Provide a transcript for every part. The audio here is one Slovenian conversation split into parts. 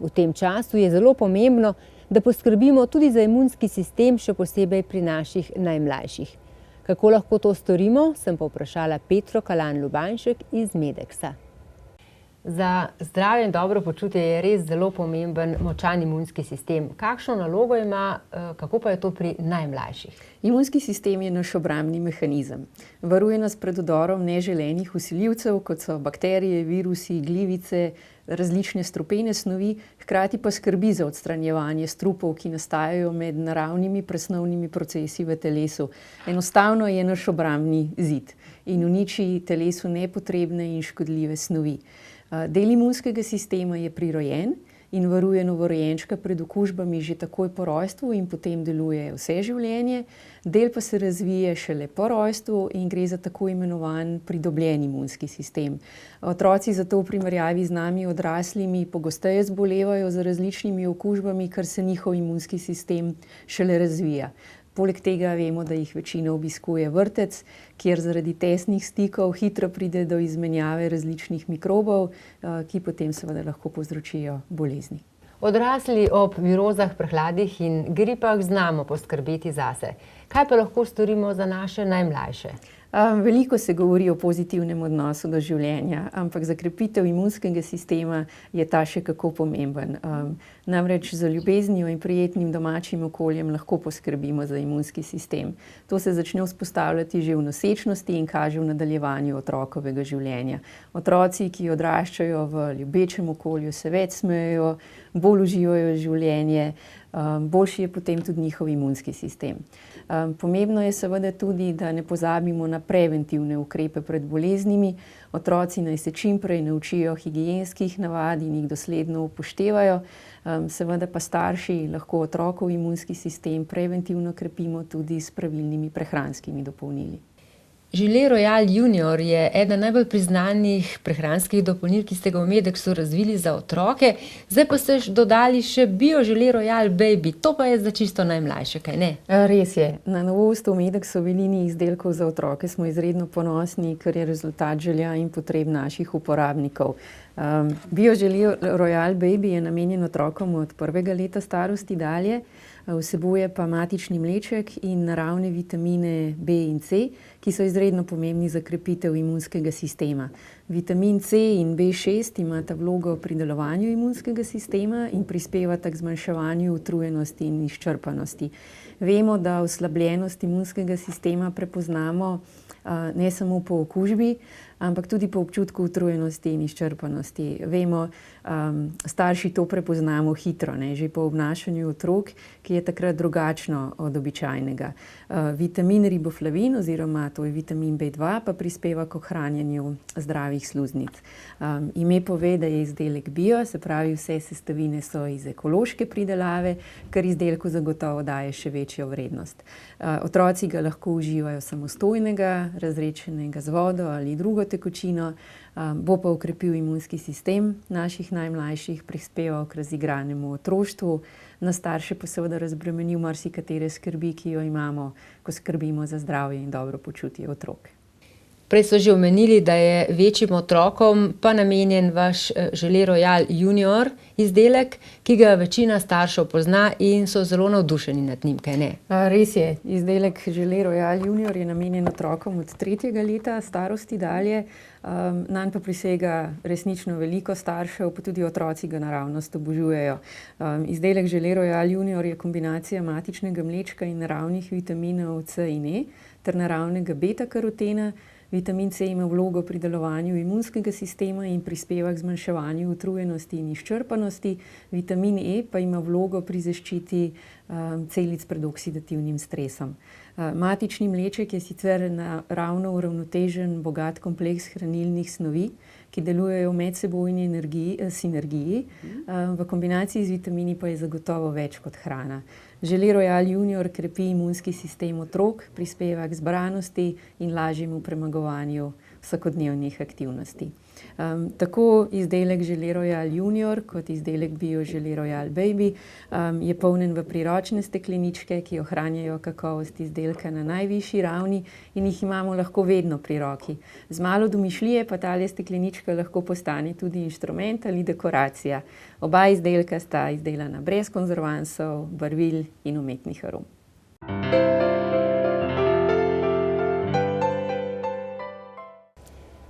V tem času je zelo pomembno, da poskrbimo tudi za imunski sistem, še posebej pri naših najmlajših. Kako lahko to storimo, sem povprašala Petro Kalan Lubanšek iz Medeksa. Za zdravje in dobro počutje je res zelo pomemben močan imunski sistem. Kakšno nalogo ima, kako pa je to pri najmlajših? Imunski sistem je naš obrambni mehanizem. Varuje nas pred vdorom neželenih vsiljivcev, kot so bakterije, virusi, glivice, različne strupene snovi, hkrati pa skrbi za odstranjevanje strupov, ki nastajajo med naravnimi presnovnimi procesi v telesu. Enostavno je naš obrambni zid in uniči telesu nepotrebne in škodljive snovi. Del imunskega sistema je prirojen in varuje novorojenčka pred okužbami že takoj po rojstvu in potem deluje vse življenje. Del pa se razvije šele po rojstvu in gre za tako imenovan pridobljen imunski sistem. Otroci zato v primerjavi z nami odraslimi pogosteje zbolevajo z različnimi okužbami, ker se njihov imunski sistem šele razvija. Poleg tega vemo, da jih večina obiskuje vrtec, kjer zaradi tesnih stikov hitro pride do izmenjave različnih mikrobov, ki potem seveda lahko povzročijo bolezni. Odrasli ob virozah, prehladih in gripah znamo poskrbeti zase. Kaj pa lahko storimo za naše najmlajše? Veliko se govori o pozitivnem odnosu do življenja, ampak za krepitev imunskega sistema je ta še kako pomemben. Namreč z ljubeznijo in prijetnim domačim okoljem lahko poskrbimo za imunski sistem. To se začne vzpostavljati že v nosečnosti in kaže v nadaljevanju otrokovega življenja. Otroci, ki odraščajo v ljubečem okolju, se več smejejo, bolj uživajo življenje, boljši je potem tudi njihov imunski sistem. Pomembno je seveda tudi, da ne pozabimo na preventivne ukrepe pred boleznimi. Otroci naj se čim prej naučijo higienskih navad in jih dosledno upoštevajo. Seveda pa starši lahko otrokov imunski sistem preventivno krepimo tudi s pravilnimi prehranskimi dopolnili. Gelée Royale Junior je eden najbolj priznanih prehranskih dopolnil, ki ste ga v Medeksu razvili za otroke. Zdaj pa ste dodali še Bio Gelée Royale Baby. To pa je za čisto najmlajše, kaj ne? Res je. Na novost v Medeksovi liniji izdelkov za otroke smo izredno ponosni, ker je rezultat želja in potreb naših uporabnikov. Bio Gelée Royale Baby je namenjen otrokom od 1. leta starosti dalje. Vsebuje pa matični mleček in naravne vitamine B in C, ki so izredno pomembni za krepitev imunskega sistema. Vitamin C in B6 imata vlogo pri delovanju imunskega sistema in prispevata k zmanjševanju utrujenosti in izčrpanosti. Vemo, da oslabljenost imunskega sistema prepoznamo ne samo po okužbi, ampak tudi po občutku utrujenosti in izčrpanosti. Vemo, starši to prepoznamo hitro, že po obnašanju otrok, ki je takrat drugačno od običajnega. Vitamin riboflavin oziroma to je vitamin B2 pa prispeva k ohranjanju zdravih sluznic. Ime pove, da je izdelek bio, se pravi vse sestavine so iz ekološke pridelave, kar izdelku zagotovo daje še večjo vrednost. Otroci ga lahko uživajo samostojnega, razredčenega z vodo ali drugo tekočino, bo pa okrepil imunski sistem naših najmlajših, prispeval k razigranemu otroštvu, na starše pa seveda razbremenil marsikatere skrbi, ki jo imamo, ko skrbimo za zdravje in dobro počutje otrok. Prej so že omenili, da je večjim otrokom pa namenjen vaš Gelée Royale Junior izdelek, ki ga večina staršev pozna in so zelo navdušeni nad njim, kaj ne? Res je. Izdelek Gelée Royale Junior je namenjen otrokom od 3. leta starosti dalje. Nanj pa prisega resnično veliko staršev, pa tudi otroci ga naravnost obožujejo. Izdelek Gelée Royale Junior je kombinacija matičnega mlečka in naravnih vitaminov C in E ter naravnega beta-karotena. Vitamin C ima vlogo pri delovanju imunskega sistema in prispeva k zmanjševanju utrujenosti in izčrpanosti. Vitamin E pa ima vlogo pri zaščiti celic pred oksidativnim stresom. Matični mleček je sicer naravno uravnotežen, bogat kompleks hranilnih snovi, ki delujejo v medsebojni sinergiji, v kombinaciji z vitamini pa je zagotovo več kot hrana. Gelée Royale Junior krepi imunski sistem otrok, prispeva k zbranosti in lažjemu premagovanju vsakodnevnih aktivnosti. Tako izdelek Gelée Royale Junior kot izdelek Bio Gelée Royale Baby je polnjen v priročne stekleničke, ki ohranjajo kakovost izdelka na najvišji ravni in jih imamo lahko vedno pri roki. Z malo domišljije pa tale steklenička lahko postane tudi inštrument ali dekoracija. Oba izdelka sta izdelana brez konzervansov, barvil in umetnih arom.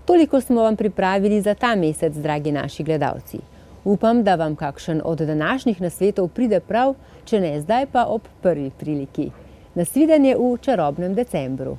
Toliko smo vam pripravili za ta mesec, dragi naši gledalci. Upam, da vam kakšen od današnjih nasvetov pride prav, če ne zdaj pa ob prvi priliki. Nasvidenje v čarobnem decembru.